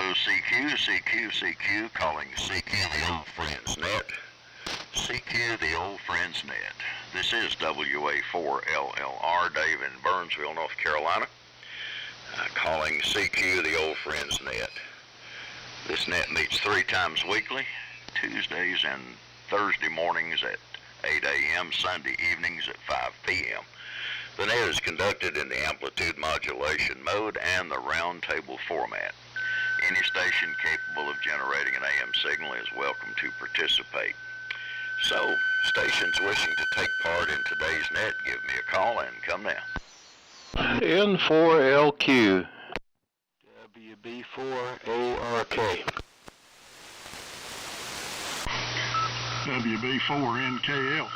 Hello, CQ, calling CQ the Old Friends Net. CQ the Old Friends Net. This is WA4LLR, Dave in Burnsville, North Carolina. Calling CQ the Old Friends Net. This net meets 3 times weekly, Tuesdays and Thursday mornings at 8 a.m., Sunday evenings at 5 p.m. The net is conducted in the Amplitude Modulation mode and the roundtable format. Any station capable of generating an AM signal is welcome to participate. So, stations wishing to take part in today's net, give me a call and come now. N4LQ, WB4ARK. WB4NKL.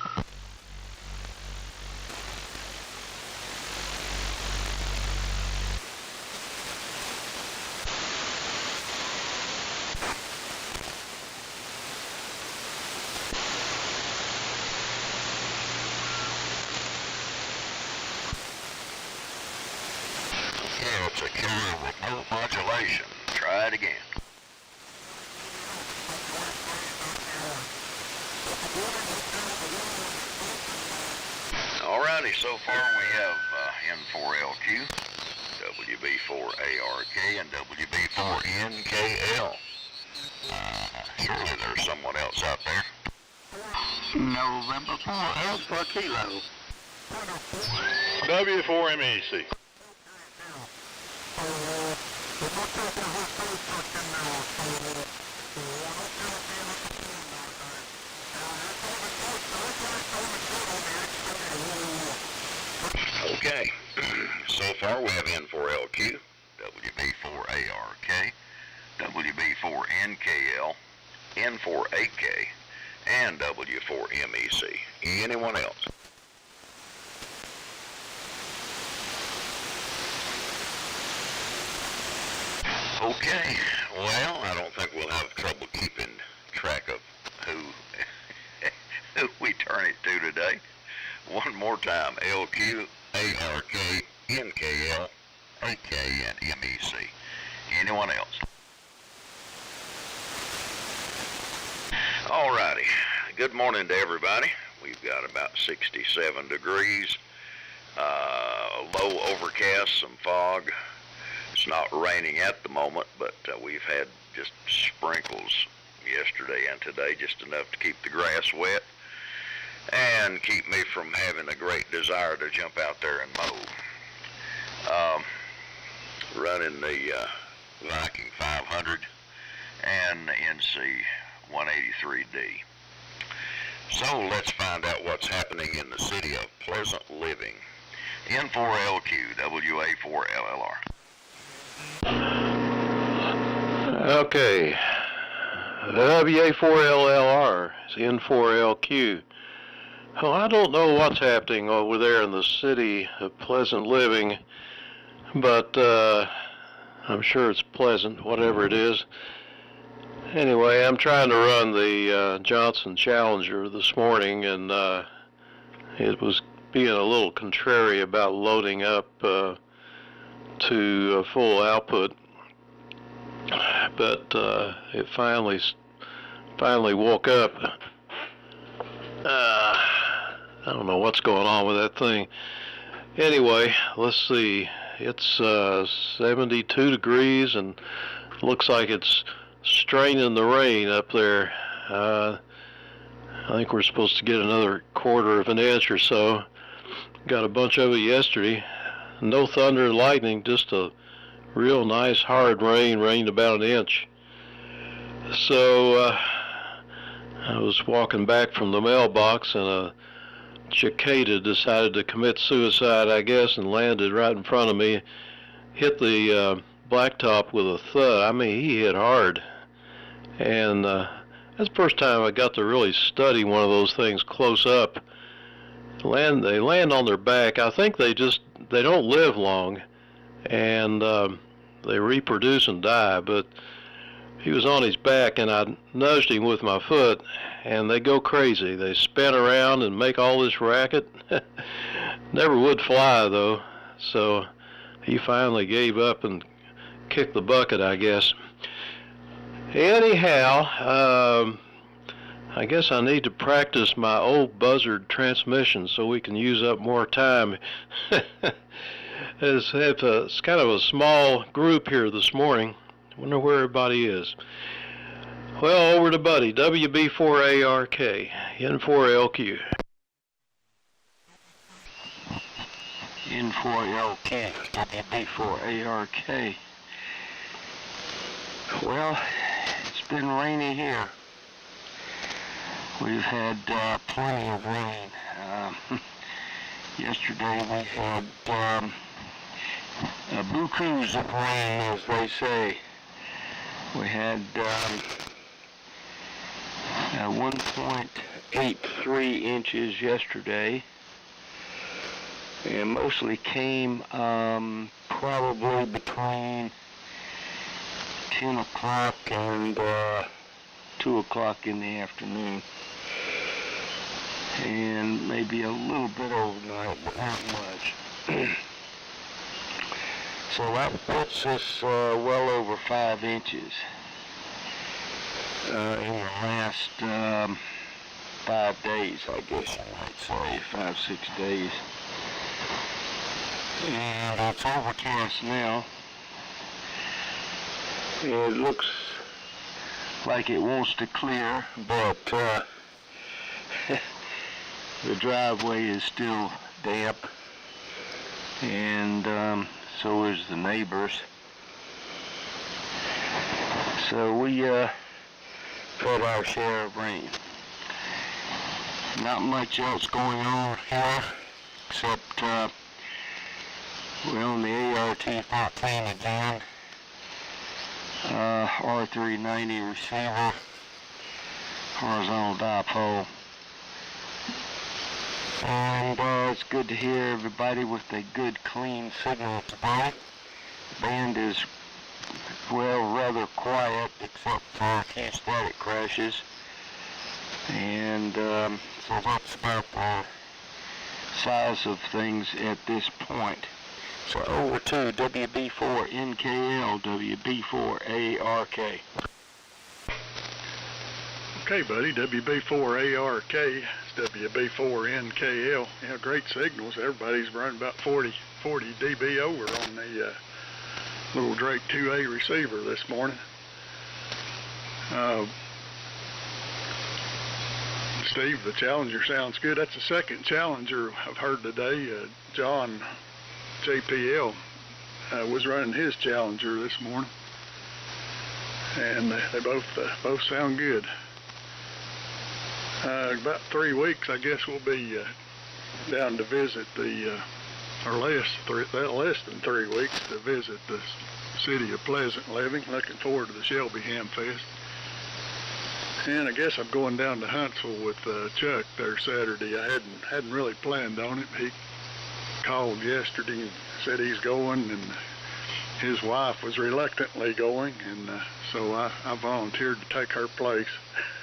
Yeah, it's a killer remote modulation. Try it again. Alrighty, so far we have N4LQ, WB4ARK, and WB4NKL. Surely there's someone else out there. November 4 Alpha Kilo. W4MEC. Okay, so far we have N4LQ, WB4ARK, WB4NKL, N4AK, and W4MEC. Anyone else? Okay, well, I don't think we'll have trouble keeping track of who we turn it to today. One more time, LQ, ARK, NKL, AK, and MEC. Anyone else? Alrighty, good morning to everybody. We've got about 67 degrees, low overcast, some fog. It's not raining at the moment, but we've had just sprinkles yesterday and today, just enough to keep the grass wet and keep me from having a great desire to jump out there and mow. Running the Viking 500 and NC 183D. So let's find out what's happening in the city of Pleasant Living. N4LQ, WA4LLR. Okay, WA4LLR is N4LQ. Oh, I don't know what's happening over there in the city of Pleasant Living, but I'm sure it's pleasant, whatever it is. Anyway, I'm trying to run the Johnson Challenger this morning, and it was being a little contrary about loading up to full output, but it finally woke up. I don't know what's going on with that thing. Anyway, let's see. It's 72 degrees and looks like it's straining the rain up there. I think we're supposed to get another 1/4 of an inch or so. Got a bunch of it yesterday. No thunder and lightning, just a real nice hard rain, rained about an inch. So I was walking back from the mailbox and a cicada decided to commit suicide, I guess, and landed right in front of me, hit the blacktop with a thud. I mean, he hit hard. And that's the first time I got to really study one of those things close up. They land on their back. I think they don't live long, and they reproduce and die, but he was on his back and I nudged him with my foot, and they go crazy. They spin around and make all this racket. Never would fly though, so he finally gave up and kicked the bucket, I guess. Anyhow, I guess I need to practice my old buzzard transmission so we can use up more time. It's kind of a small group here this morning. Wonder where everybody is. Well, over to Buddy, WB4ARK, N4LQ. N4LK, WB4ARK. Well, it's been rainy here. We've had plenty of rain. Yesterday we had bukus of rain, as they say. We had 1.83 inches yesterday, and mostly came probably between 10 o'clock and 2 o'clock in the afternoon, and maybe a little bit overnight, but not much. So that puts us well over 5 inches in the last 5 days, I guess you might say, 5-6 days. And it's overcast now. It looks like it wants to clear, but the driveway is still damp, and so is the neighbors. So we had our share of rain. Not much else going on here, except we're on the ART-14 again. R390 receiver, horizontal dipole. And it's good to hear everybody with a good clean signal today. The band is, well, rather quiet except for a few static crashes. And so that's about the size of things at this point. So over to WB4NKL, WB4ARK. Okay, buddy, WB4ARK, it's WB4NKL. Yeah, great signals. Everybody's running about 40 dB over on the little Drake 2A receiver this morning. Steve, the Challenger sounds good. That's the second Challenger I've heard today. John JPL was running his Challenger this morning, and they both sound good. About 3 weeks, I guess we'll be down to visit or less than 3 weeks to visit the city of Pleasant Living. Looking forward to the Shelby Ham Fest. And I guess I'm going down to Huntsville with Chuck there Saturday. I hadn't really planned on it. He called yesterday and said he's going, and his wife was reluctantly going, and so I volunteered to take her place,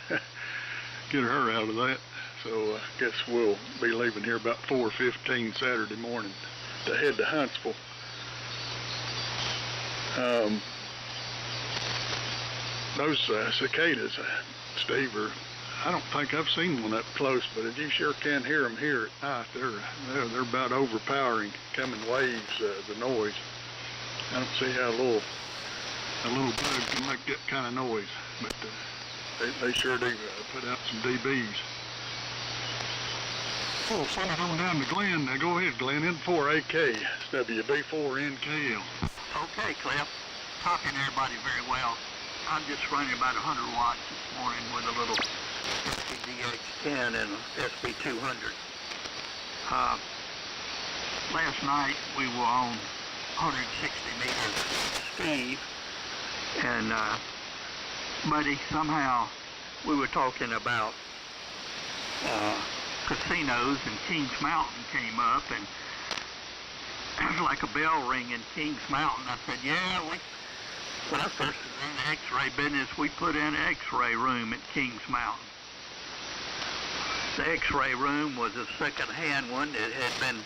get her out of that. So I guess we'll be leaving here about 4:15 Saturday morning to head to Huntsville. Those cicadas, Steve, I don't think I've seen one up close, but you sure can hear them here at night. They're about overpowering, coming waves, the noise. I don't see how a little bug can make that kind of noise, but they sure do put out some dBs. Oh, send it on down to Glenn. Now go ahead, Glenn. N4AK, it's WB4NKL. Okay, Cliff. Talking to everybody very well. I'm just running about 100 watts this morning with a little SPDX10 and SB200. Last night we were on 160 meters speed, and buddy, somehow we were talking about casinos, and Kings Mountain came up, and it was like a bell ring in Kings Mountain. I said, yeah, when I first was in the X-ray business, we put in an X-ray room at Kings Mountain. The X-ray room was a second-hand one. It had been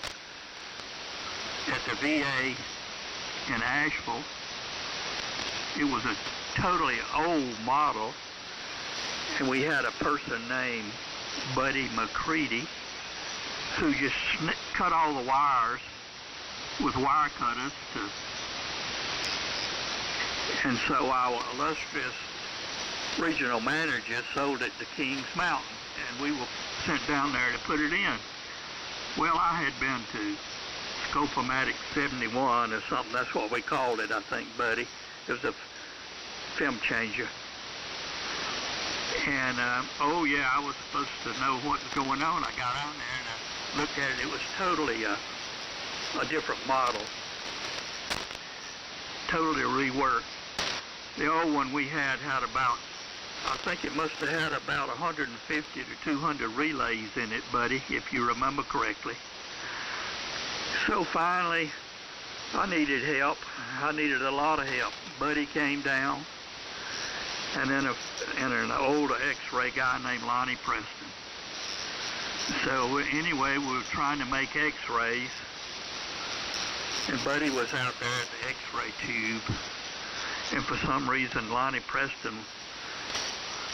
at the VA in Asheville, It was a totally old model, and we had a person named Buddy McCready who just cut all the wires with wire cutters and so our illustrious regional manager sold it to Kings Mountain, and we were sent down there to put it in. Well, I had been to Scopomatic 71 or something. That's what we called it, I think, Buddy. It was a film changer. And, oh yeah, I was supposed to know what was going on. I got on there and I looked at it. It was totally a different model. Totally reworked. The old one we had about, I think it must have had about 150 to 200 relays in it, Buddy, if you remember correctly. So finally, I needed help. I needed a lot of help. Buddy came down, and then an older X-ray guy named Lonnie Preston. So anyway, we were trying to make X-rays, and Buddy was out there at the X-ray tube, and for some reason Lonnie Preston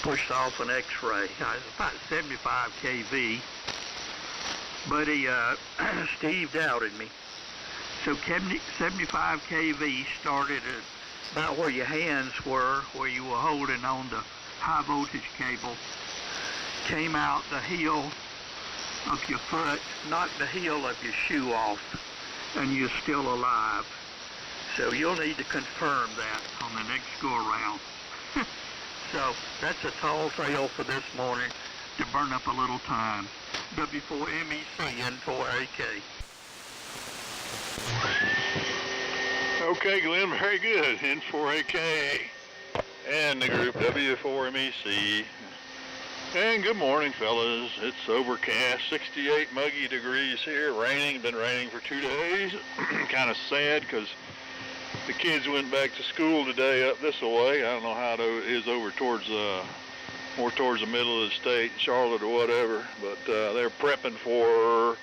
pushed off an X-ray. It was about 75 kV. Buddy, Steve doubted me. So 75 kV started at about where your hands were, where you were holding on the high voltage cable, came out the heel of your foot, knocked the heel of your shoe off, and you're still alive. So you'll need to confirm that on the next go around. So that's a tall tale for this morning to burn up a little time. W4MEC N4AK. Okay, Glenn, very good. N4AK and the group W4MEC. And good morning, fellas. It's overcast, 68 muggy degrees here, raining, been raining for 2 days. Kind of sad because the kids went back to school today up this way. I don't know how it is over towards, more towards the middle of the state, Charlotte or whatever, but they're prepping for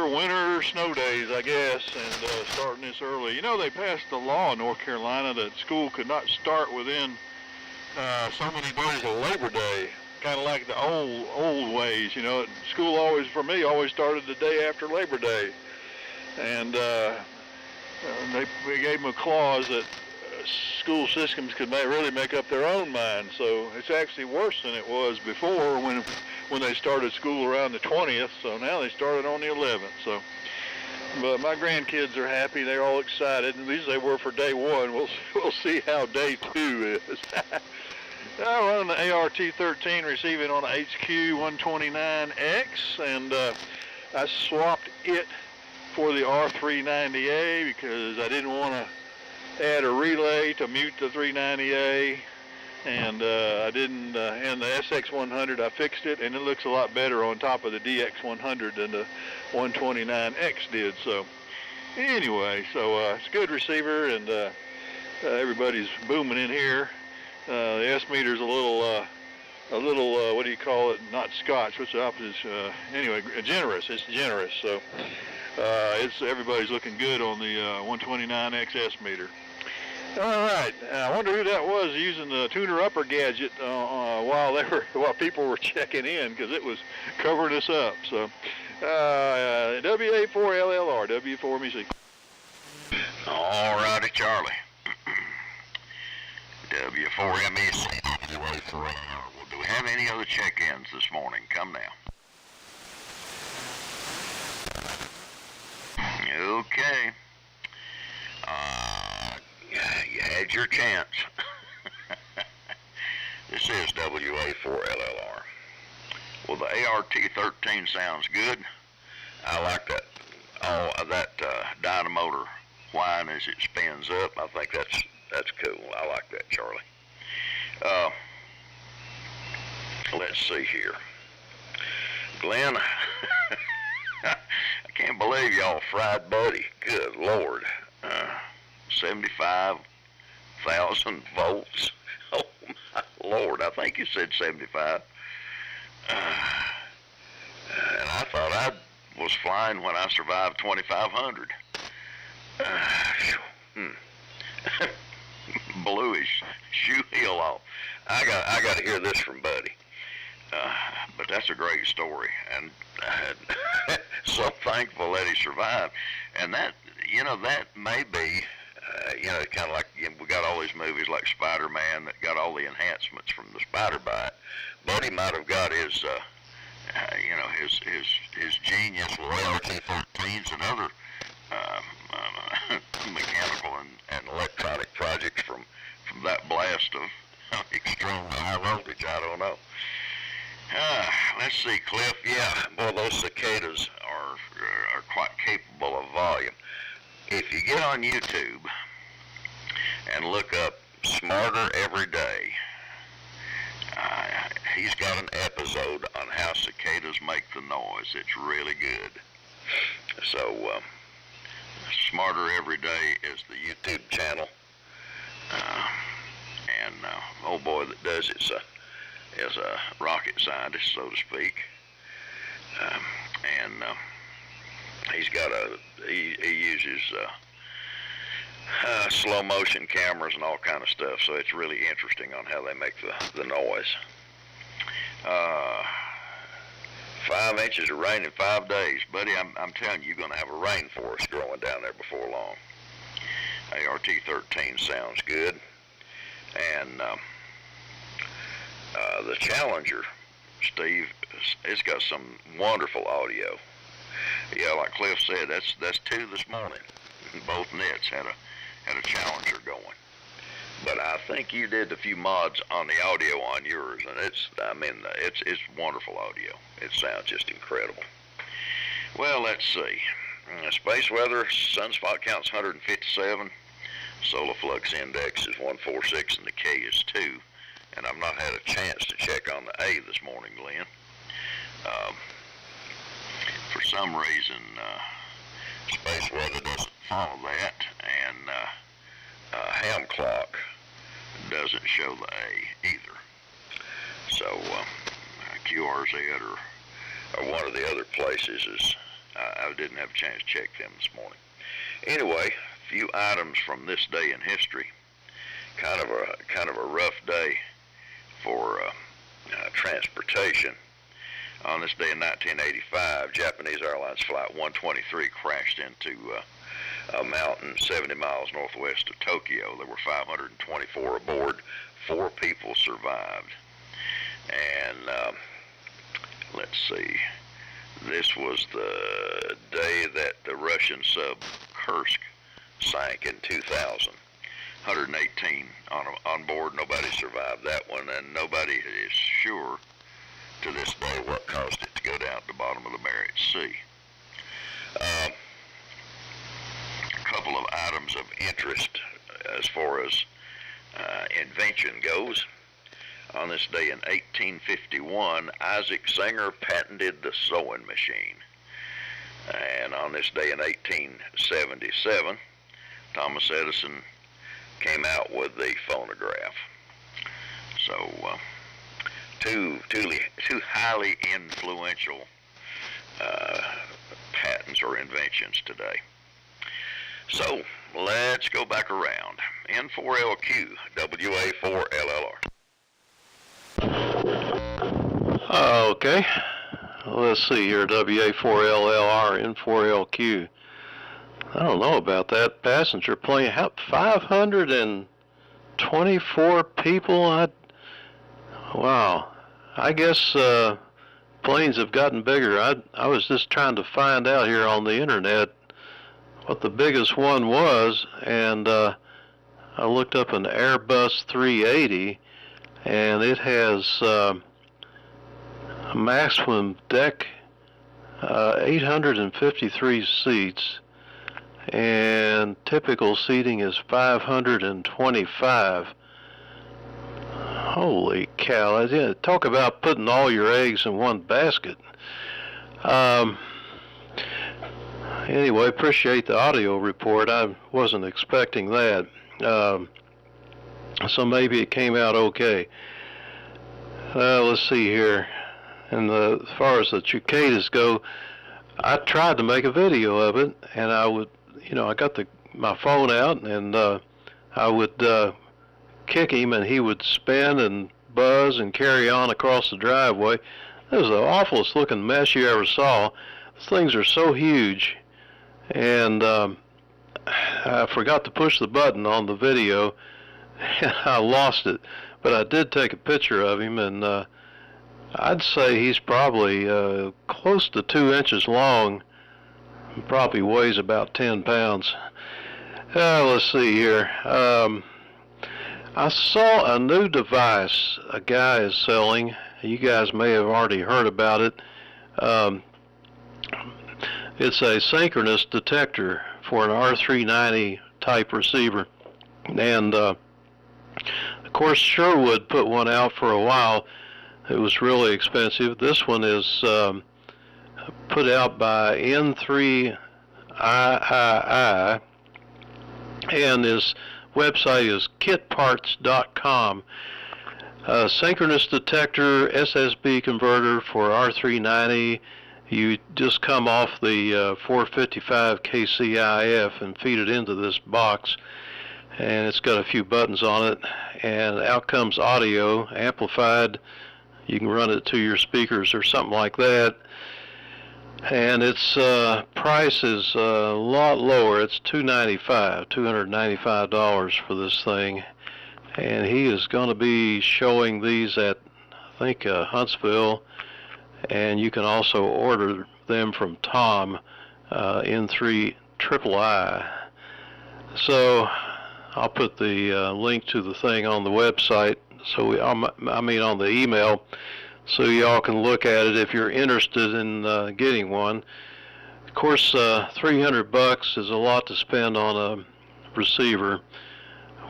winter snow days, I guess, and starting this early. You know, they passed a law in North Carolina that school could not start within so many days of Labor Day, kind of like the old ways. You know, school always, for me, always started the day after Labor Day, and we gave them a clause that school systems could really make up their own mind. So it's actually worse than it was before when they started school around the 20th. So now they started on the 11th. So, but my grandkids are happy. They're all excited. At least they were for day one. We'll see how day two is. I run the ART-13 receiving on the HQ 129X, and I swapped it for the R390A because I didn't want to add a relay to mute the 390A, and I didn't, and the SX100, I fixed it, and it looks a lot better on top of the DX100 than the 129X did. So anyway, so it's a good receiver, and everybody's booming in here. The S meter's a little, what do you call it? Not Scotch. What's the opposite? Anyway, generous. It's generous. So everybody's looking good on the 129X S meter. All right. I wonder who that was using the tuner upper gadget while people were checking in, because it was covering us up. So WA4LLR, W4MEC. All righty, Charlie. W4MEC, WA4LLR. Well, do we have any other check-ins this morning? Come now. Okay. You had your chance. This is WA4LLR. Well, the ART-13 sounds good. I like that. That dynamotor whine as it spins up. I think that's cool. I like that, Charlie. Let's see here. Glenn, I can't believe y'all fried Buddy. Good Lord. 75,000 volts. Oh, my Lord. I think you said 75. And I thought I was flying when I survived 2,500. Bluish shoe heel off. I got to hear this from Buddy. But that's a great story, and so thankful that he survived. And that, that may be, kind of like, we got all these movies like Spider-Man that got all the enhancements from the spider bite. Buddy might have got his, his genius with LRT-13s and other mechanical and electronic projects from that blast of extreme high voltage. I don't know. Let's see, Cliff. Yeah, boy, those cicadas are quite capable of volume. If you get on YouTube and look up Smarter Every Day, he's got an episode on how cicadas make the noise. It's really good. So, Smarter Every Day is the YouTube channel. And old boy that does it is a rocket scientist, so to speak. And he's got he uses slow motion cameras and all kind of stuff, so it's really interesting on how they make the noise. 5 inches of rain in 5 days. Buddy, I'm telling you, you're going to have a rainforest growing down there before long. ART-13 sounds good. And the Challenger, Steve, it's got some wonderful audio. Yeah, like Cliff said, that's 2 this morning. Both nets had a Challenger going. But I think you did a few mods on the audio on yours, and it's wonderful audio. It sounds just incredible. Well, let's see. Space weather, sunspot count's 157. Solar flux index is 146, and the K is 2. And I've not had a chance to check on the A this morning, Glenn. For some reason, space weather doesn't follow that, and ham clock doesn't show the A either. So QRZ or one of the other places is I didn't have a chance to check them this morning. Anyway, a few items from this day in history. Kind of a rough day for transportation. On this day in 1985, Japanese Airlines Flight 123 crashed into a mountain 70 miles northwest of Tokyo. There were 524 aboard. 4 people survived. And let's see, this was the day that the Russian sub Kursk sank in 2000. 118 on board. Nobody survived that one, and nobody is sure to this day what caused it to go down at the bottom of the Barents Sea. A couple of items of interest as far as invention goes. On this day in 1851, Isaac Singer patented the sewing machine. And on this day in 1877, Thomas Edison came out with the phonograph. So, two highly influential patents or inventions today. So, let's go back around. N4LQ, WA4LLR. Okay. Let's see here, WA4LLR, N4LQ. I don't know about that passenger plane. 524 people? Wow. I guess planes have gotten bigger. I was just trying to find out here on the internet what the biggest one was, and I looked up an Airbus 380, and it has a maximum deck 853 seats, and typical seating is 525. Holy cow. Talk about putting all your eggs in one basket. Anyway, appreciate the audio report. I wasn't expecting that. So maybe it came out okay. Let's see here. And as far as the cicadas go, I tried to make a video of it, and I got the my phone out, and I would kick him, and he would spin and buzz and carry on across the driveway. It was the awfulest looking mess you ever saw. These things are so huge, and I forgot to push the button on the video, and I lost it. But I did take a picture of him, and I'd say he's probably close to 2 inches long. Probably weighs about 10 pounds. Let's see here. I saw a new device a guy is selling. You guys may have already heard about it. It's a synchronous detector for an R390 type receiver. And of course, Sherwood put one out for a while. It was really expensive. This one is put out by N3II, and his website is kitparts.com. Synchronous detector, SSB converter for R390. You just come off the 455 KCIF and feed it into this box, and it's got a few buttons on it, and out comes audio amplified. You can run it to your speakers or something like that. And its price is a lot lower. It's $295 for this thing. And he is going to be showing these at, I think, Huntsville. And you can also order them from Tom, N3II. So I'll put the link to the thing on the website. So I mean on the email, so y'all can look at it if you're interested in getting one. Of course, $300 is a lot to spend on a receiver,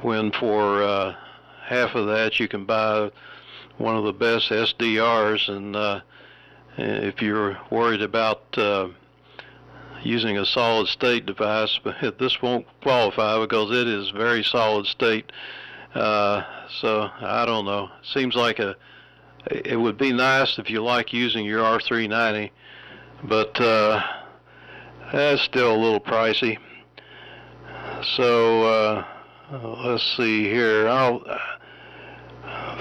when for half of that you can buy one of the best SDRs. And if you're worried about using a solid state device, but this won't qualify because it is very solid state. So I don't know. Seems like it would be nice if you like using your R390, but that's still a little pricey. So let's see here.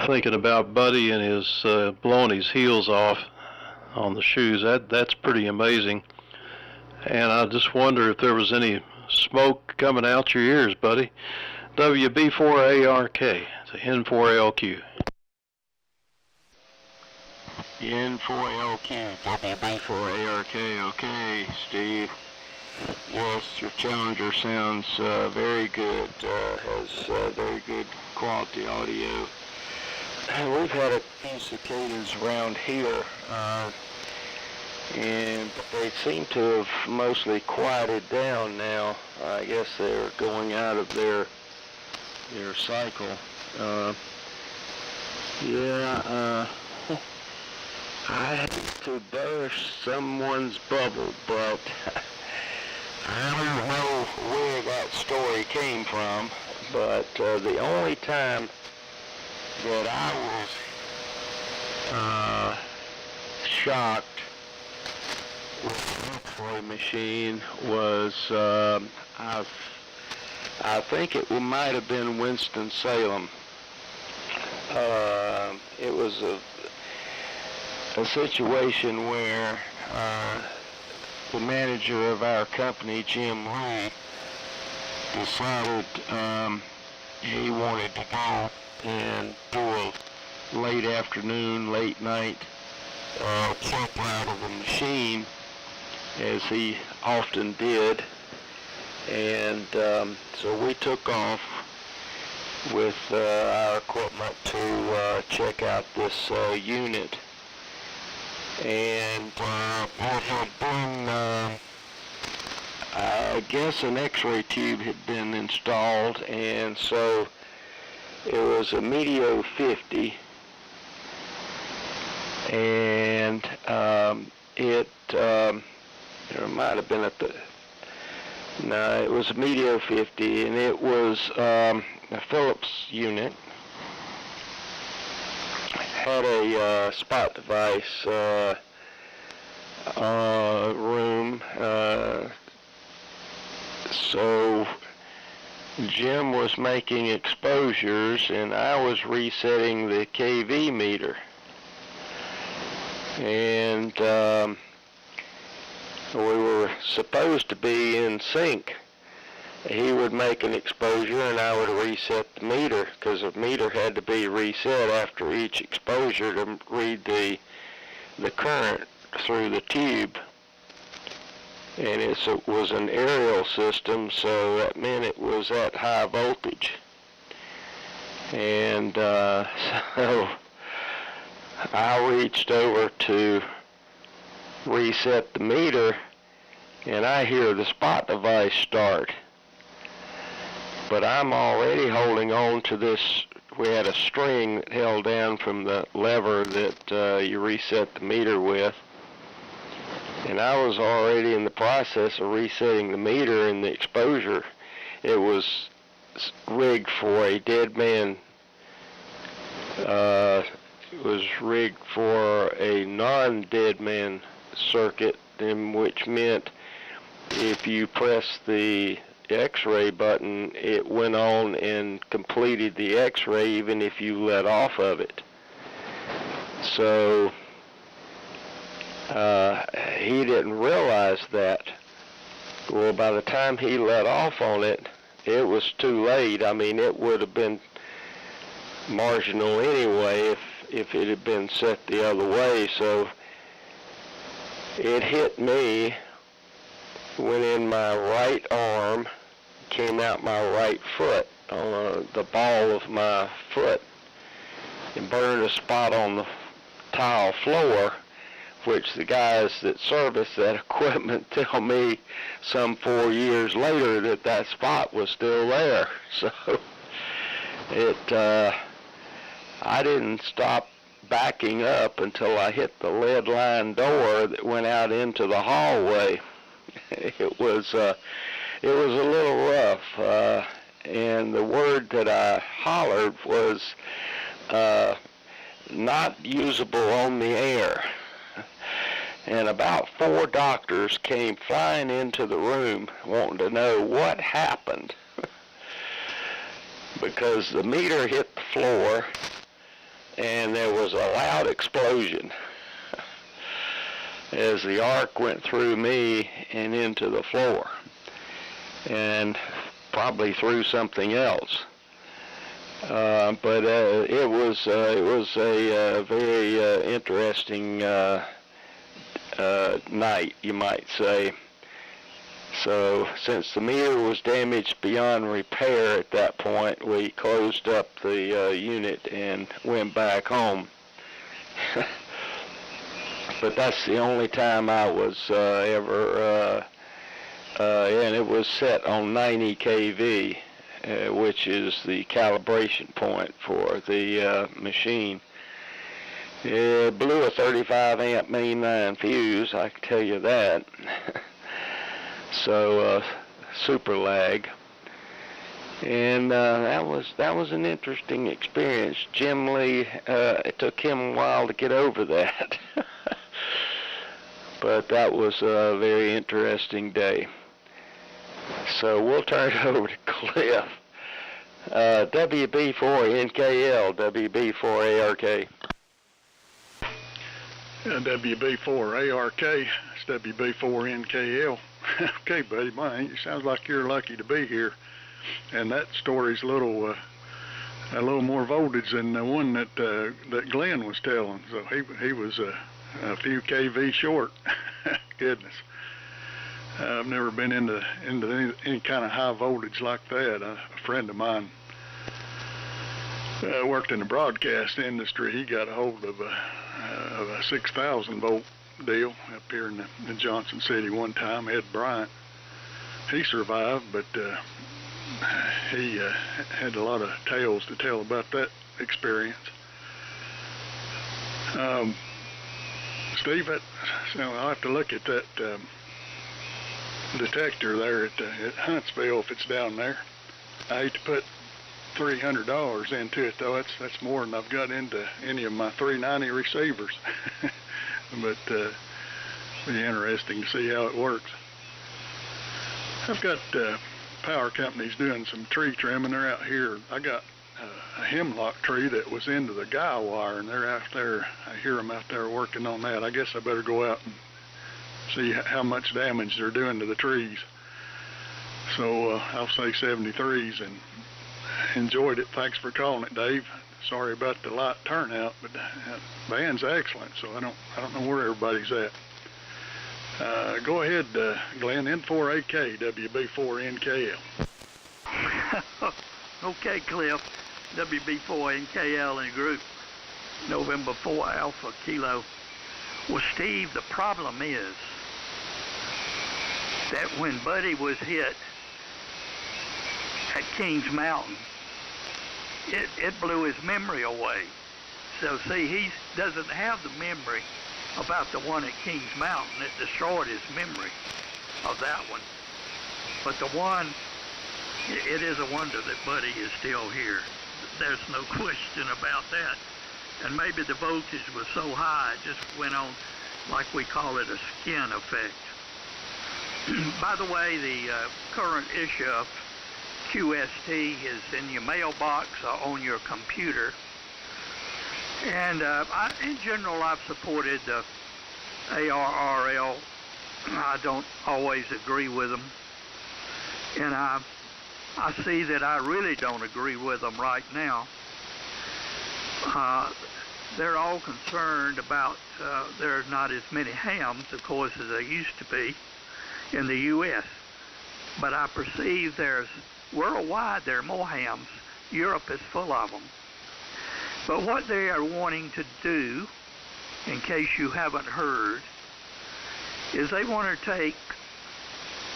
Thinking about Buddy and his blowing his heels off on the shoes. That's pretty amazing. And I just wonder if there was any smoke coming out your ears, Buddy. WB4ARK, it's a N4LQ. N4LQ, WB4ARK, okay, Steve. Yes, your Challenger sounds very good, has very good quality audio. We've had a few cicadas around here, and they seem to have mostly quieted down now. I guess they're going out of their cycle. I had to burst someone's bubble, but I don't know where that story came from. But the only time that I was shocked with the X-ray machine was I think it might have been Winston-Salem. It was a situation where the manager of our company, Jim Lee, decided he wanted to go and do a late afternoon, late night check out of the machine, as he often did. And so we took off with our equipment to check out this unit. And it had been, I guess an X-ray tube had been installed, and so it was a Medio 50, and it might have been no, it was a Medio 50, and it was a Phillips unit. Had a spot device room, so Jim was making exposures and I was resetting the KV meter. And we were supposed to be in sync. He would make an exposure and I would reset the meter, because the meter had to be reset after each exposure to read the current through the tube. And it was an aerial system, so that meant it was at high voltage. And so I reached over to reset the meter, and I hear the spot device start. But I'm already holding on to this. We had a string that held down from the lever that you reset the meter with. And I was already in the process of resetting the meter, and the exposure, it was rigged for a dead man. It was rigged for a non-dead man circuit, which meant if you press the X-ray button, it went on and completed the X-ray even if you let off of it. So he didn't realize that. Well, by the time he let off on it, it was too late. I mean, it would have been marginal anyway if it had been set the other way. So it hit me, went in my right arm, came out my right foot, on the ball of my foot, and burned a spot on the tile floor, which the guys that service that equipment tell me some 4 years later that spot was still there. So I didn't stop backing up until I hit the lead line door that went out into the hallway. It was a little rough, and the word that I hollered was not usable on the air. And about 4 doctors came flying into the room wanting to know what happened, because the meter hit the floor and there was a loud explosion as the arc went through me and into the floor, and probably through something else. But it was a very interesting night, you might say. So since the meter was damaged beyond repair at that point, we closed up the unit and went back home. But that's the only time I was ever, and it was set on 90 kV, which is the calibration point for the machine. It blew a 35 amp mainline fuse, I can tell you that. So super lag, and that was an interesting experience. Jim Lee, it took him a while to get over that, but that was a very interesting day. So we'll turn it over to Cliff. WB4NKL, WB4ARK. WB4ARK, it's WB4NKL. Okay, buddy, man, it sounds like you're lucky to be here. And that story's a little more voltage than the one that Glenn was telling. So he was a few kV short. Goodness, I've never been into any kind of high voltage like that. A friend of mine worked in the broadcast industry. He got a hold of a 6,000 volt deal up here in Johnson City one time. Ed Bryant, he survived, but he had a lot of tales to tell about that experience. Steve, I'll have to look at that detector there at Huntsville if it's down there. I hate to put $300 into it, though. That's more than I've got into any of my 390 receivers. But it'll be interesting to see how it works. I've got power company's doing some tree trimming. They're out here. I got a hemlock tree that was into the guy wire, and they're out there. I hear them out there working on that. I guess I better go out and see how much damage they're doing to the trees. So I'll say 73s, and enjoyed it. Thanks for calling it, Dave. Sorry about the light turnout, but band's excellent, so I don't know where everybody's at. Go ahead, Glenn. N4AK, WB4NKL. Okay, Cliff. WB4NKL in group. November 4 Alpha Kilo. Well, Steve, the problem is that when Buddy was hit at Kings Mountain, it blew his memory away. So see, he doesn't have the memory about the one at Kings Mountain. It destroyed his memory of that one. But the one, it is a wonder that Buddy is still here. There's no question about that. And maybe the voltage was so high, it just went on, like we call it, a skin effect. By the way, the current issue of QST is in your mailbox or on your computer. And in general, I've supported the ARRL. I don't always agree with them. And I see that I really don't agree with them right now. They're all concerned about there's not as many hams, of course, as there used to be in the U.S. But I perceive worldwide there are more hams. Europe is full of them. But what they are wanting to do, in case you haven't heard, is they want to take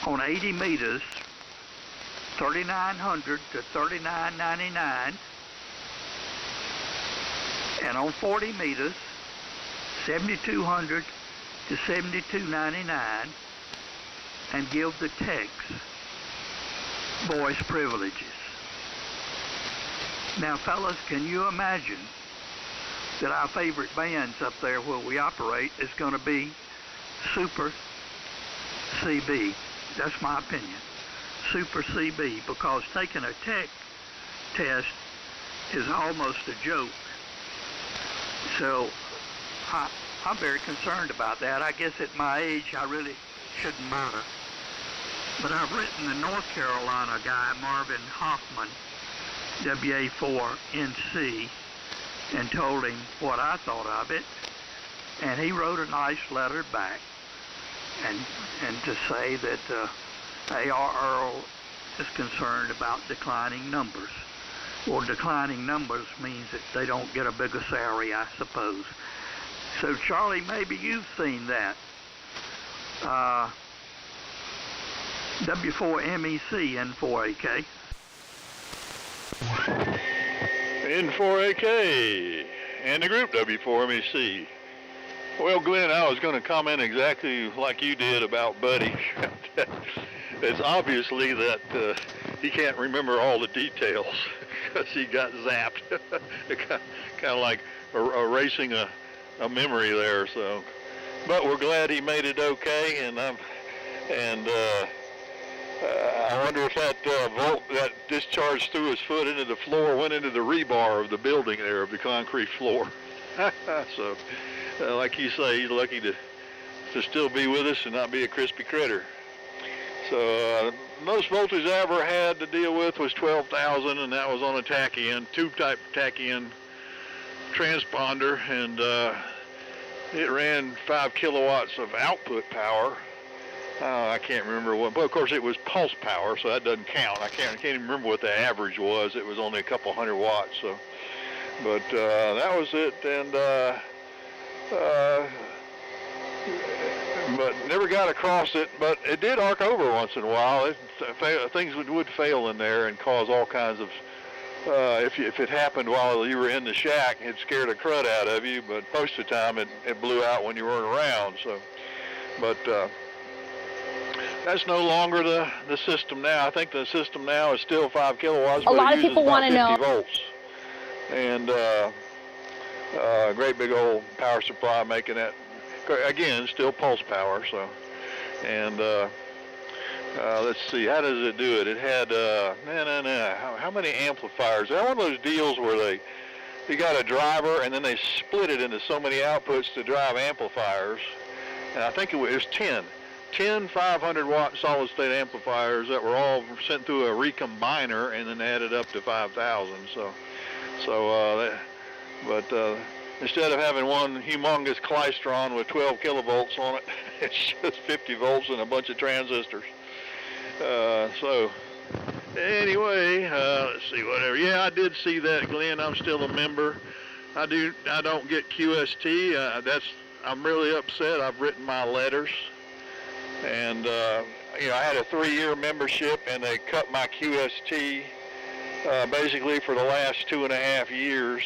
on 80 meters, 3,900 to 3,999, and on 40 meters, 7,200 to 7,299, and give the techs voice privileges. Now, fellas, can you imagine that our favorite bands up there where we operate is going to be Super CB? That's my opinion. Super CB, because taking a tech test is almost a joke. So I'm very concerned about that. I guess at my age, I really shouldn't matter. But I've written the North Carolina guy, Marvin Hoffman, WA4NC, and told him what I thought of it. And he wrote a nice letter back and to say that ARRL is concerned about declining numbers. Well, declining numbers means that they don't get a bigger salary, I suppose. So, Charlie, maybe you've seen that. W4MEC N4AK. N4AK and the group W4MEC. Well, Glenn, I was going to comment exactly like you did about Buddy. It's obviously that he can't remember all the details because he got zapped. Kind of like erasing a memory there. So, but we're glad he made it okay, and I wonder if that volt that discharged through his foot into the floor went into the rebar of the building there, of the concrete floor. So, like you say, he's lucky to still be with us and not be a crispy critter. So, most voltage I ever had to deal with was 12,000, and that was on a tachyon, tube-type tachyon transponder, and it ran 5 kilowatts of output power. I can't remember what, but of course it was pulse power, so that doesn't count. I can't even remember what the average was. It was only a couple hundred watts. So, but that was it, and but never got across it. But it did arc over once in a while. Things would fail in there and cause all kinds of. If it happened while you were in the shack, it scared the crud out of you. But most of the time, it blew out when you weren't around. So, but. That's no longer the system now. I think the system now is still 5 kilowatts. A lot of people want to know. 50 volts. And great big old power supply making that, again, still pulse power. So, and let's see, how does it do it? It had, how many amplifiers? They're one of those deals where you got a driver and then they split it into so many outputs to drive amplifiers. And I think it was 10 500-watt solid-state amplifiers that were all sent through a recombiner and then added up to 5,000. But instead of having one humongous klystron with 12 kilovolts on it, it's just 50 volts and a bunch of transistors. So anyway, let's see, whatever. Yeah, I did see that, Glenn. I'm still a member. I don't get QST. I'm really upset. I've written my letters, and I had a 3-year membership, and they cut my QST basically for the last 2.5 years.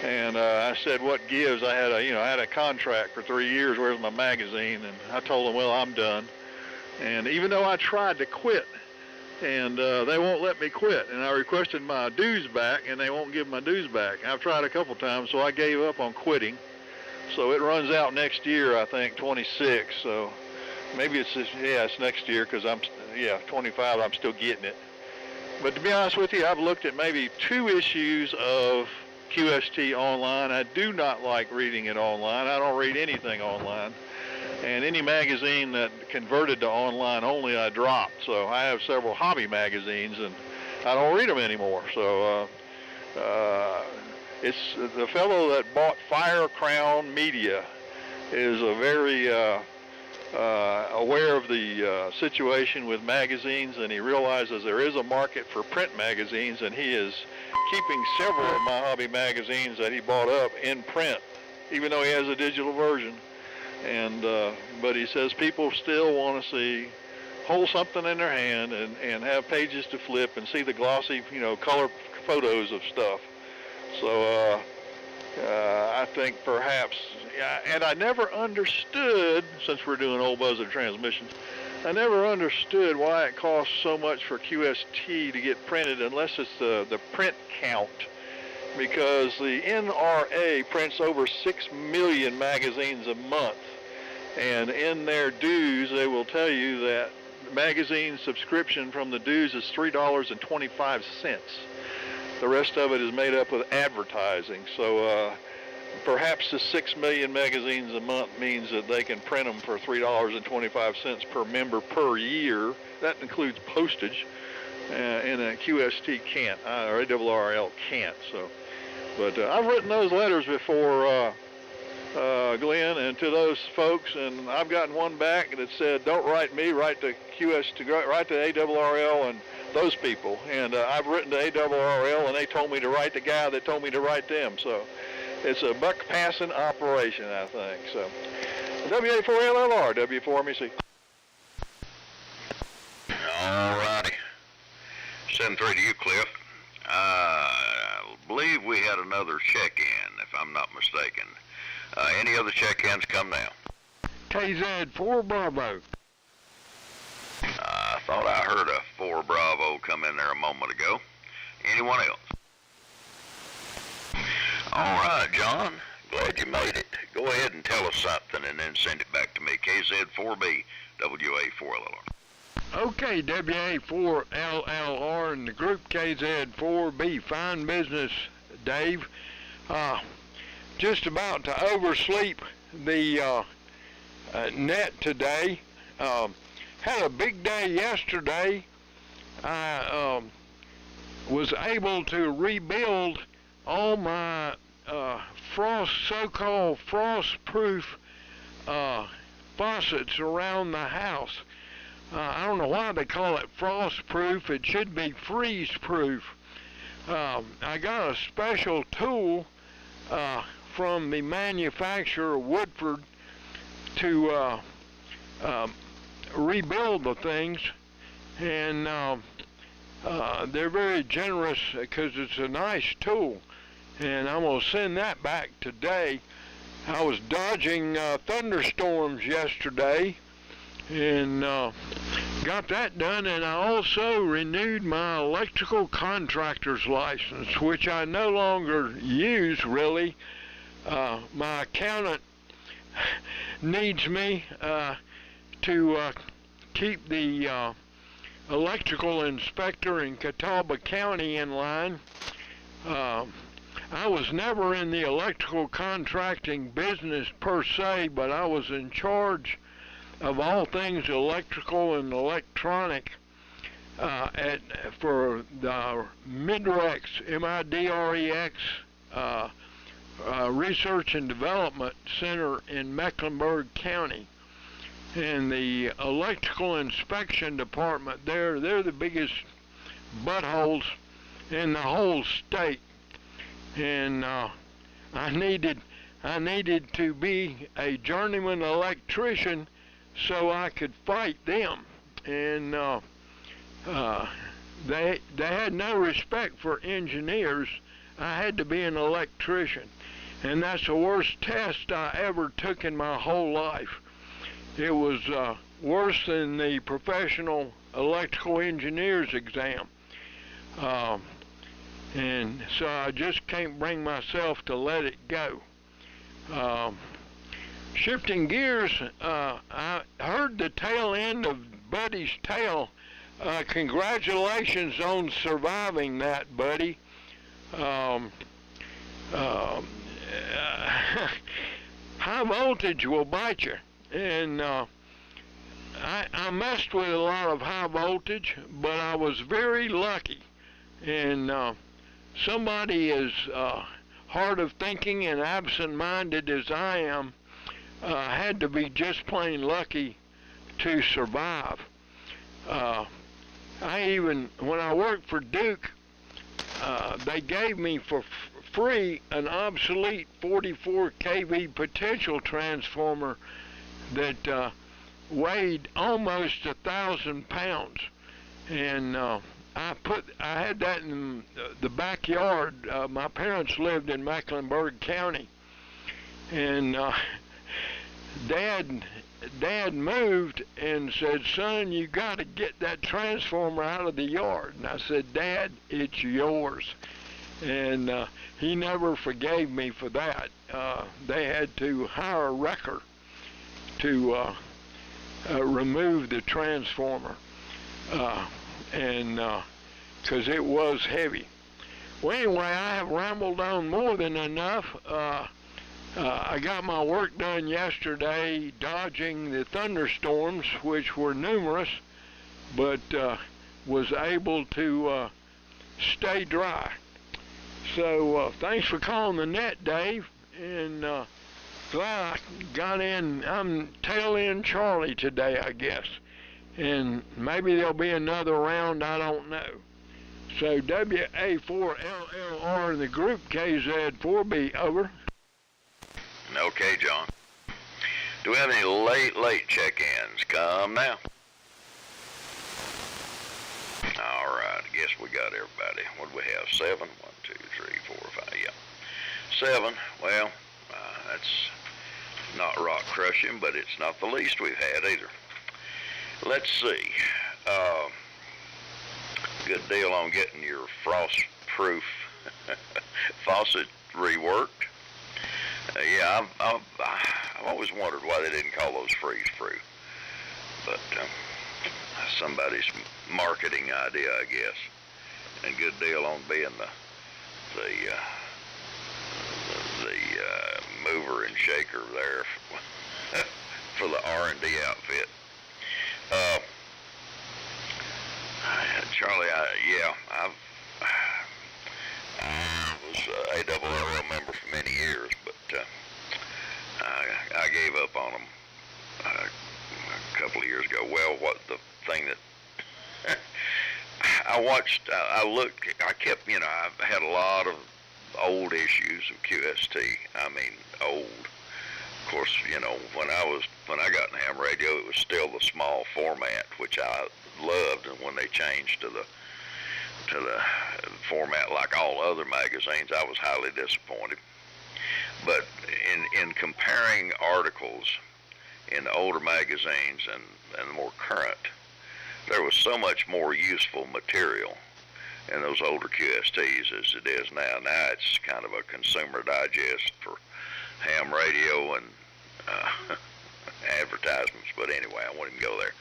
And I said, what gives? I had a contract for 3 years. Where's my magazine? And I told them, well, I'm done. And even though I tried to quit, and they won't let me quit, and I requested my dues back, and they won't give my dues back. I've tried a couple times, so I gave up on quitting. So it runs out next year, I think, 26. So maybe it's next year, because 25, I'm still getting it. But to be honest with you, I've looked at maybe 2 issues of QST online. I do not like reading it online. I don't read anything online. And any magazine that converted to online only, I dropped. So I have several hobby magazines, and I don't read them anymore. So it's the fellow that bought Fire Crown Media is a very aware of the situation with magazines, and he realizes there is a market for print magazines, and he is keeping several of my hobby magazines that he bought up in print, even though he has a digital version. And but he says people still want to hold something in their hand and have pages to flip and see the glossy, color photos of stuff. So I think perhaps, and I never understood, since we're doing old buzzard transmissions, I never understood why it costs so much for QST to get printed unless it's the print count, because the NRA prints over 6 million magazines a month, and in their dues they will tell you that magazine subscription from the dues is $3.25. The rest of it is made up with advertising. So perhaps the 6 million magazines a month means that they can print them for $3.25 per member per year. That includes postage, and a QST can't, or ARRL can't. So, but I've written those letters before, Glenn, and to those folks, and I've gotten one back that said, "Don't write me, write to write to ARRL and those people." And I've written to ARRL, and they told me to write the guy that told me to write them. So it's a buck passing operation, I think. So WA4LLR, W4MEC. All righty. 7-3 to you, Cliff. I believe we had another check-in, if I'm not mistaken. Any other check-ins come now? KZ4 Bravo. I thought I heard a 4 Bravo come in there a moment ago. Anyone else? All right, John. Glad you made it. Go ahead and tell us something and then send it back to me. KZ4B, WA4LLR. Okay, WA4LLR and the group KZ4B. Fine business, Dave. Just about to oversleep the net today. Had a big day yesterday. I was able to rebuild all my so-called frost-proof faucets around the house. I don't know why they call it frost-proof. It should be freeze-proof. I got a special tool from the manufacturer, Woodford, to rebuild the things, and they're very generous because it's a nice tool, and I'm going to send that back today. I was dodging thunderstorms yesterday and got that done, and I also renewed my electrical contractor's license, which I no longer use really. My accountant needs me to keep the electrical inspector in Catawba County in line. I was never in the electrical contracting business per se, but I was in charge of all things electrical and electronic for the MIDREX, M-I-D-R-E-X, Research and Development Center in Mecklenburg County. And the electrical inspection department there, they're the biggest buttholes in the whole state. And I needed to be a journeyman electrician so I could fight them. And they had no respect for engineers. I had to be an electrician. And that's the worst test I ever took in my whole life. It was worse than the professional electrical engineer's exam. And so I just can't bring myself to let it go. Shifting gears, I heard the tail end of Buddy's tale. Congratulations on surviving that, Buddy. High voltage will bite you. And I messed with a lot of high voltage, but I was very lucky. And somebody as hard of thinking and absent-minded as I am had to be just plain lucky to survive. When I worked for Duke, they gave me for free an obsolete 44 kV potential transformer that weighed almost 1,000 pounds, and I had that in the backyard. My parents lived in Mecklenburg County, and Dad moved and said, "Son, you got to get that transformer out of the yard." And I said, "Dad, it's yours." And he never forgave me for that. They had to hire a wrecker to remove the transformer, and because it was heavy. Well, anyway, I have rambled on more than enough. I got my work done yesterday dodging the thunderstorms, which were numerous, but was able to stay dry. So thanks for calling the net, Dave, and glad I got in. I'm tail end Charlie today, I guess, and maybe there'll be another round, I don't know. So WA4LLR in the group, KZ4B, over. Okay, John. Do we have any late check-ins? Come now. All right, I guess we got everybody. What do we have? 7? 1, 2, 3, 4, 5. Yeah, 7. Well, that's not rock crushing, but it's not the least we've had either. Let's see. Good deal on getting your frost-proof faucet reworked. Yeah, I've always wondered why they didn't call those freeze-proof, but somebody's marketing idea, I guess. And good deal on being the mover and shaker there for the R&D outfit. Charlie, I was a ARRL member for many years, but I gave up on them a couple of years ago. Well, what the thing that I watched, I kept, I've had a lot of old issues of QST. I mean, old. Of course, when I got in ham radio, it was still the small format, which I loved, and when they changed to the format like all other magazines, I was highly disappointed. But in comparing articles in the older magazines and the more current, there was so much more useful material in those older QSTs as it is now. Now it's kind of a consumer digest for ham radio and advertisements. But anyway, I wouldn't go there.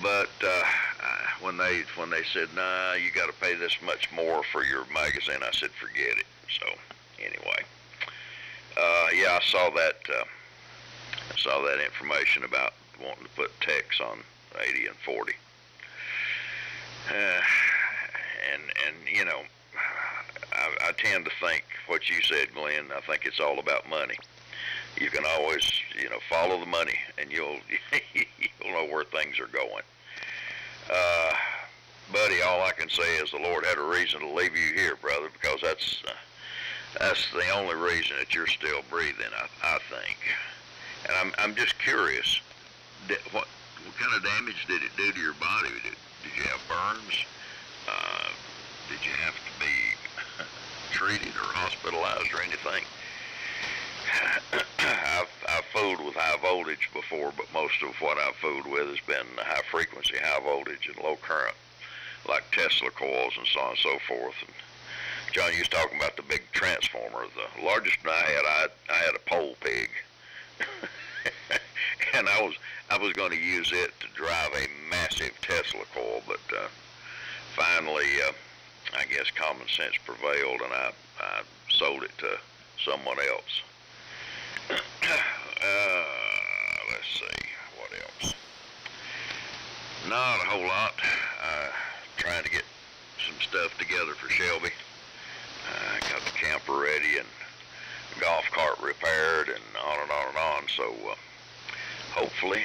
But when they said, nah, you got to pay this much more for your magazine, I said, forget it. So anyway, yeah, I saw that information about wanting to put text on 80 and 40. And you know, I tend to think what you said, Glenn. I think it's all about money. You can always, you know, follow the money, and you'll know where things are going. Buddy, all I can say is the Lord had a reason to leave you here, brother, because that's the only reason that you're still breathing, I think. And I'm just curious, what kind of damage did it do to your body? Did you have burns? Did you have to be treated or hospitalized or anything? I've fooled with high voltage before, but most of what I've fooled with has been high frequency, high voltage, and low current, like Tesla coils and so on and so forth. And John, you was talking about the big transformer. The largest one I had a pole pig, and I was going to use it to drive a massive Tesla coil, but finally, I guess common sense prevailed, and I sold it to someone else. Let's see, what else? Not a whole lot. Trying to get some stuff together for Shelby. Got the camper ready and golf cart repaired and on and on and on. So hopefully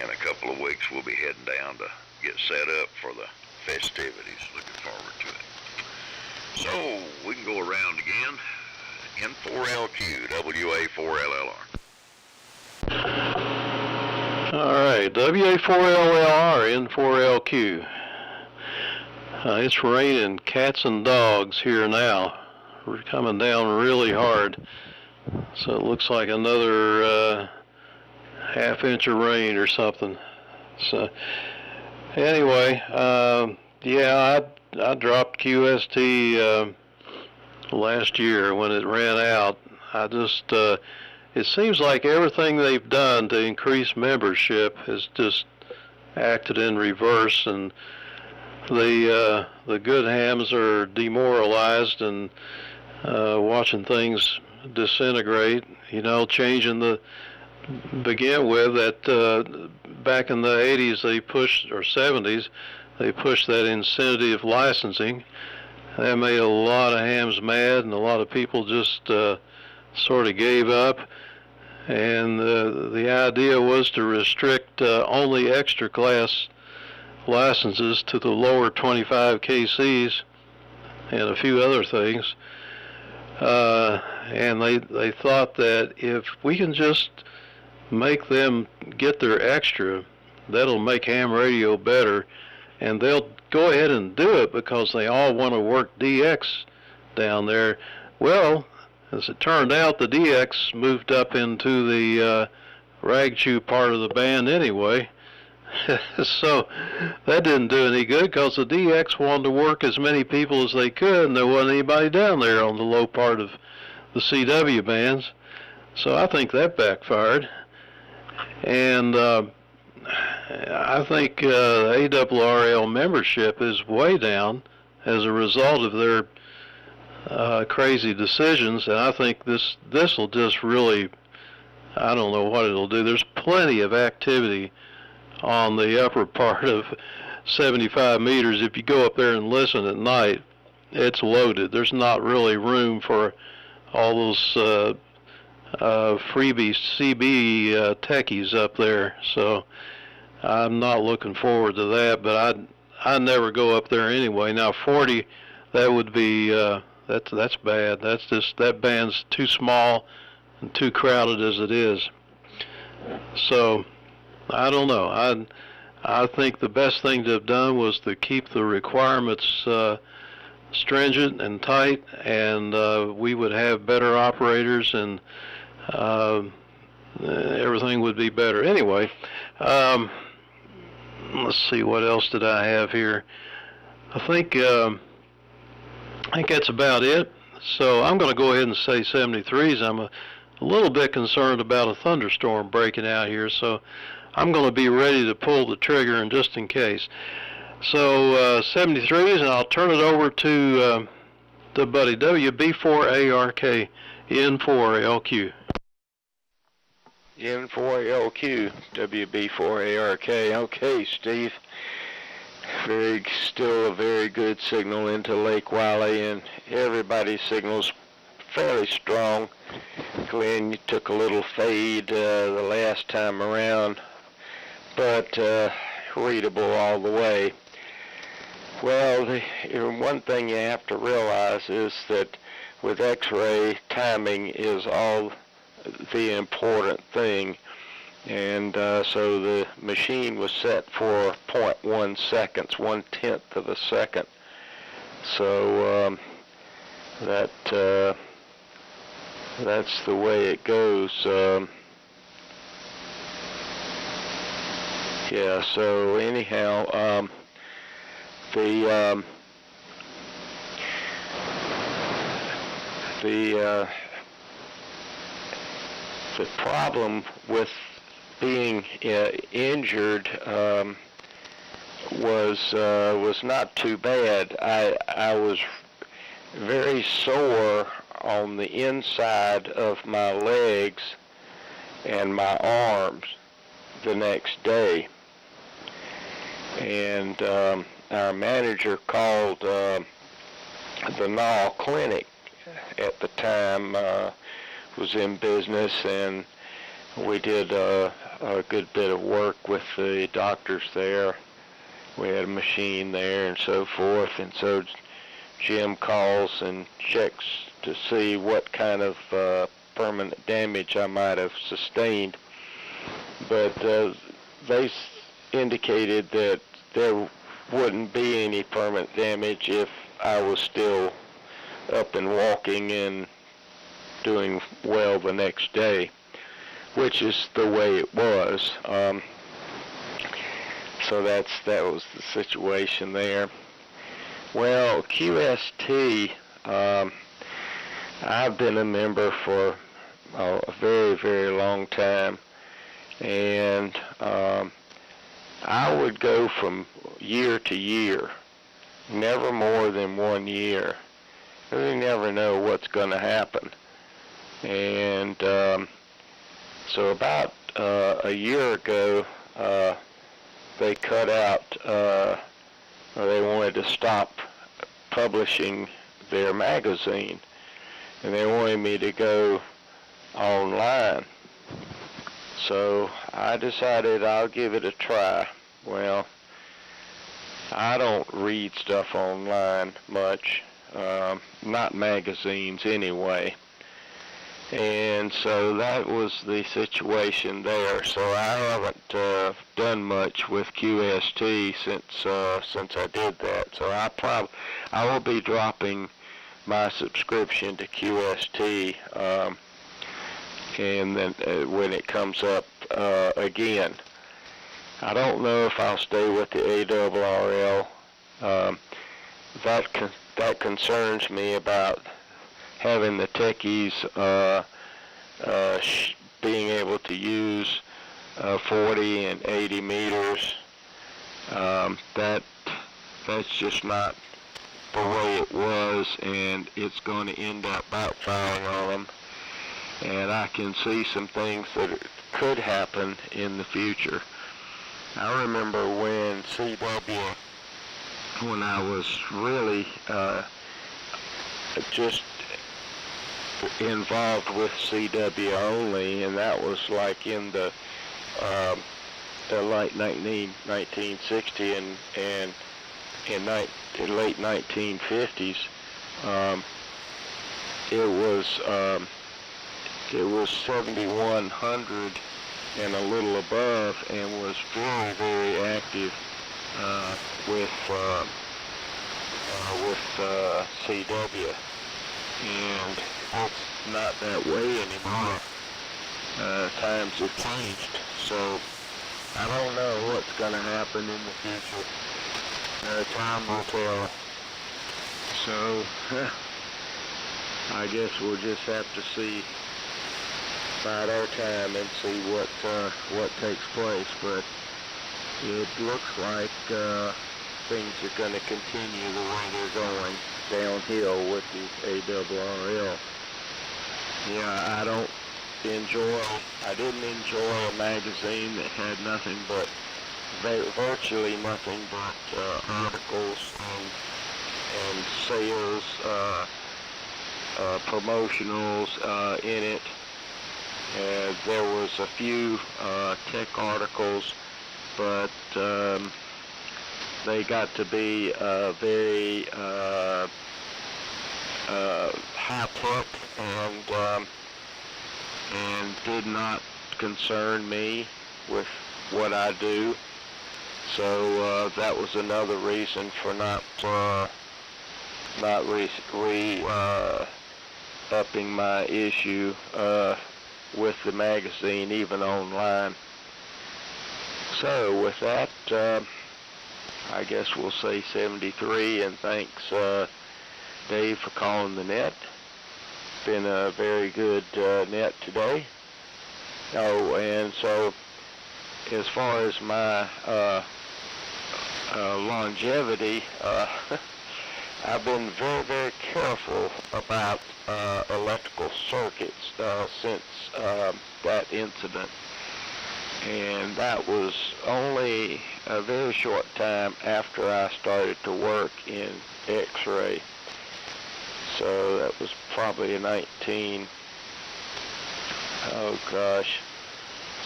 in a couple of weeks we'll be heading down to get set up for the festivities. Looking forward to it. So we can go around again. N4LQ, WA4LLR. All right, WA4LLR, N4LQ. It's raining cats and dogs here now. We're coming down really hard. So it looks like another half-inch of rain or something. So anyway, yeah, I dropped QST last year when it ran out. I just, it seems like everything they've done to increase membership has just acted in reverse, and the good hams are demoralized and watching things disintegrate. You know, changing the begin with that back in the 80s they pushed, or 70s, they pushed that incentive licensing. That made a lot of hams mad, and a lot of people just sort of gave up. And the idea was to restrict only extra class licenses to the lower 25 KCs and a few other things. And they thought that if we can just make them get their extra, that'll make ham radio better. And they'll go ahead and do it because they all want to work DX down there. Well, as it turned out, the DX moved up into the rag chew part of the band anyway. So that didn't do any good because the DX wanted to work as many people as they could, and there wasn't anybody down there on the low part of the CW bands. So I think that backfired. And I think ARRL membership is way down as a result of their crazy decisions, and I think this will just really, I don't know what it'll do. There's plenty of activity on the upper part of 75 meters. If you go up there and listen at night, it's loaded. There's not really room for all those freebie CB techies up there, so I'm not looking forward to that, but I never go up there anyway. Now 40, that would be that's bad. That's just, that band's too small and too crowded as it is. So I don't know. I think the best thing to have done was to keep the requirements stringent and tight, and we would have better operators, and everything would be better. Anyway, let's see, what else did I have here? I think that's about it. So I'm going to go ahead and say 73s. I'm a little bit concerned about a thunderstorm breaking out here, so I'm going to be ready to pull the trigger and just in case. So 73s, and I'll turn it over to buddy WB4ARK N4LQ. N4LQ, WB4ARK. Okay, Steve. Still a very good signal into Lake Wiley, and everybody's signal's fairly strong. Glenn, you took a little fade the last time around, but readable all the way. Well, one thing you have to realize is that with X-ray, timing is all the important thing, and so the machine was set for 0.1 seconds, 1/10 of a second. So that's the way it goes. Yeah. So anyhow, the problem with being injured was not too bad. I was very sore on the inside of my legs and my arms the next day, and our manager called the Knoll Clinic at the time, was in business, and we did a good bit of work with the doctors there. We had a machine there and so forth, and so Jim calls and checks to see what kind of permanent damage I might have sustained, but they indicated that there wouldn't be any permanent damage if I was still up and walking and doing well the next day, which is the way it was. So that was the situation there. Well, QST, I've been a member for a very, very long time, and I would go from year to year, never more than 1 year. You never know what's going to happen. And so about a year ago, they cut out, or they wanted to stop publishing their magazine, and they wanted me to go online. So I decided I'll give it a try. Well, I don't read stuff online much, not magazines anyway. And so that was the situation there. So I haven't done much with QST since I did that. So I will be dropping my subscription to QST, and then when it comes up again. I don't know if I'll stay with the ARRL. That concerns me about having the techies being able to use 40 and 80 meters. That's just not the way it was, and it's going to end up backfiring on them. And I can see some things that could happen in the future. I remember when CW, when I was really just involved with CW only, and that was like in the late 1960 and in late 1950s. It was 7,100 and a little above, and was very, very active with CW, and it's not that way anymore. Times have changed, so I don't know what's going to happen in the future. Time will tell. So I guess we'll just have to see bide our time and see what takes place. But it looks like things are going to continue the way they're going downhill with the ARRL. Yeah, I didn't enjoy a magazine that had nothing but, virtually nothing but articles and sales, promotionals in it. There was a few tech articles, but they got to be very high-tech and did not concern me with what I do. So that was another reason for not upping my issue with the magazine, even online. So with that, I guess we'll say 73, and thanks Dave for calling the net. Been a very good net today. Oh, and so as far as my longevity, I've been very, very careful about electrical circuits since that incident. And that was only a very short time after I started to work in X-ray. So that was probably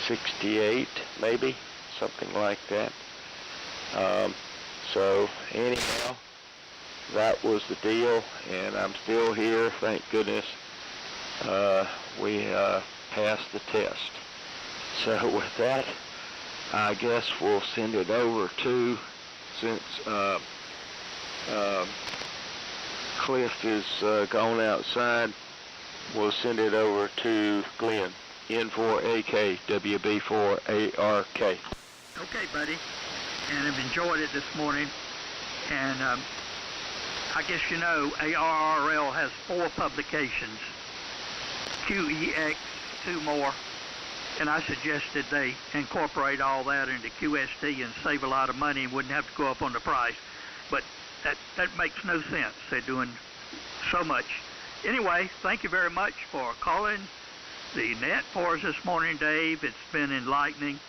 68 maybe, something like that. So anyhow, that was the deal, and I'm still here, thank goodness. We passed the test. So with that, I guess we'll send it over to, since Cliff is gone outside, we'll send it over to Glenn, N4AK, WB4ARK. Okay, buddy, and I've enjoyed it this morning, and I guess you know ARRL has 4 publications, QEX 2 more, and I suggested they incorporate all that into QST and save a lot of money and wouldn't have to go up on the price, but that makes no sense. They're doing so much. Anyway, thank you very much for calling the net for us this morning, Dave. It's been enlightening,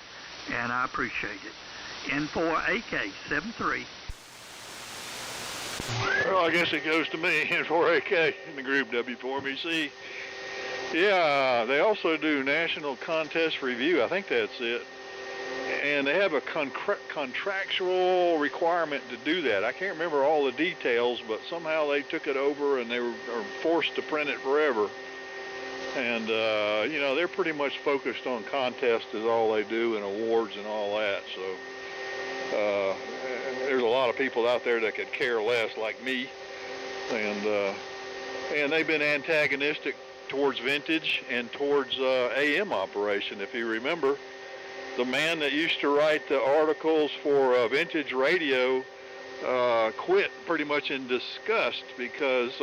and I appreciate it. N4AK 73. Well, I guess it goes to me, N4AK, in the group W4MEC. Yeah, they also do national contest review. I think that's it. And they have a contractual requirement to do that. I can't remember all the details, but somehow they took it over and they are forced to print it forever. And, you know, they're pretty much focused on contests is all they do, and awards and all that. So there's a lot of people out there that could care less, like me. And they've been antagonistic towards vintage and towards AM operation. If you remember, the man that used to write the articles for vintage radio quit pretty much in disgust because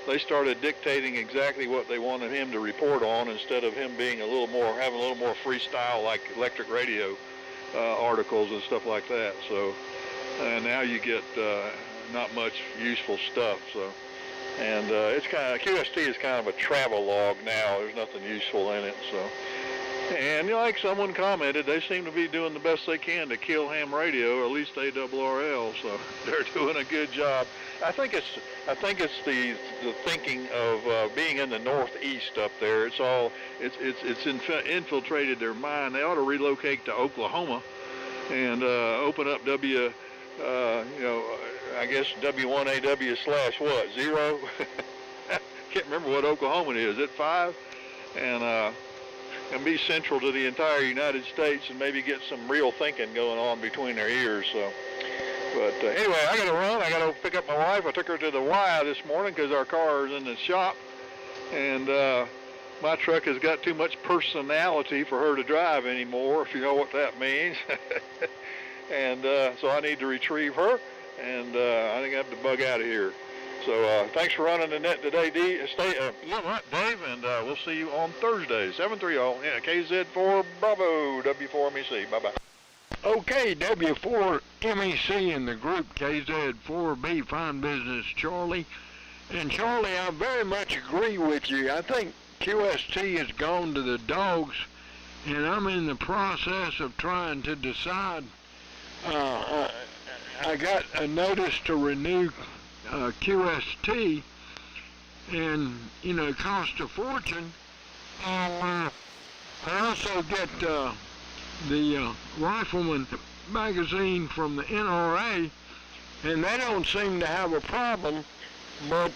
they started dictating exactly what they wanted him to report on instead of him being having a little more freestyle like electric radio articles and stuff like that. So now you get not much useful stuff. So. And it's kind of, QST is kind of a travel log now. There's nothing useful in it. So, and like someone commented, they seem to be doing the best they can to kill ham radio, or at least ARRL. So they're doing a good job. I think it's the thinking of being in the Northeast up there. It's infiltrated their mind. They ought to relocate to Oklahoma and open up I guess W1AW/what, 0? Can't remember what Oklahoma is. It 5? And be central to the entire United States and maybe get some real thinking going on between their ears. So, but anyway, I got to run. I got to pick up my wife. I took her to the Y this morning because our car is in the shop, and my truck has got too much personality for her to drive anymore, if you know what that means. And so I need to retrieve her. And I think I have to bug out of here. So thanks for running the net today, Dave, and we'll see you on Thursday, 730, yeah, KZ4 Bravo, W4MEC. Bye-bye. Okay, W4MEC in the group KZ4B, Fine Business Charlie. And Charlie, I very much agree with you. I think QST has gone to the dogs, and I'm in the process of trying to decide. I got a notice to renew QST, and it costs a fortune. I also get the Rifleman magazine from the NRA, and they don't seem to have a problem, but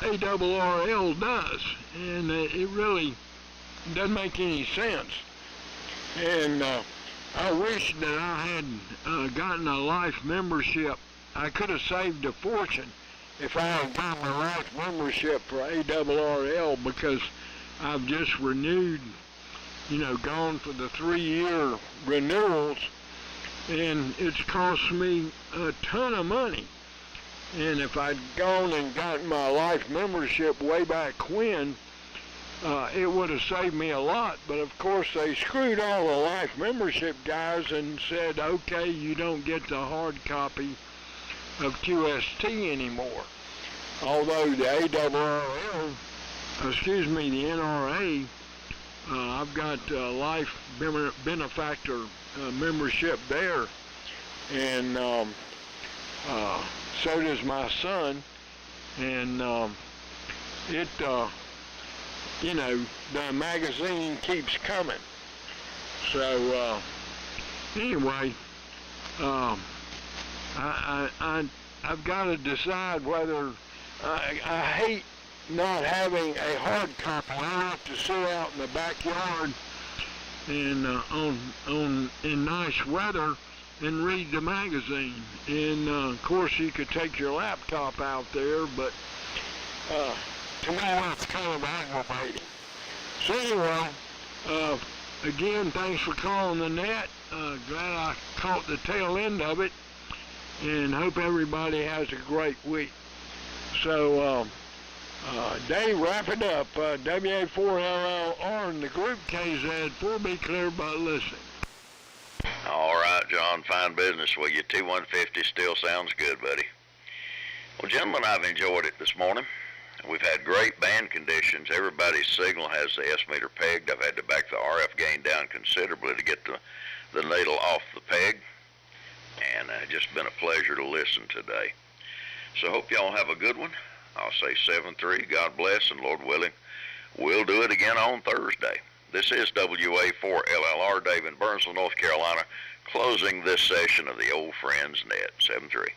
ARRL does, and it really doesn't make any sense. And I wish that I had gotten a life membership. I could have saved a fortune if I had gotten a life membership for ARRL, because I've just renewed, gone for the 3-year renewals, and it's cost me a ton of money. And if I'd gone and gotten my life membership way back when, it would have saved me a lot. But of course they screwed all the life membership guys and said, okay, you don't get the hard copy of QST anymore. Although the ARRL, the NRA, I've got life benefactor membership there, and so does my son, and the magazine keeps coming. So anyway, I've got to decide whether I hate not having a hard copy. I have to sit out in the backyard and in nice weather and read the magazine. And of course you could take your laptop out there, but to me that's kind of aggravating. So anyway, again, thanks for calling the net. Glad I caught the tail end of it, and hope everybody has a great week. So Dave, wrap it up. WA4LLR in the group KZ4, be clear about listening. All right, John, fine business with you. 2150 still sounds good, buddy. Well, gentlemen, I've enjoyed it this morning. We've had great band conditions. Everybody's signal has the S-meter pegged. I've had to back the RF gain down considerably to get the needle off the peg. And it's just been a pleasure to listen today. So hope y'all have a good one. I'll say 7-3, God bless, and Lord willing, we'll do it again on Thursday. This is WA4LLR, Dave in Burnsville, North Carolina, closing this session of the Old Friends Net, 7-3.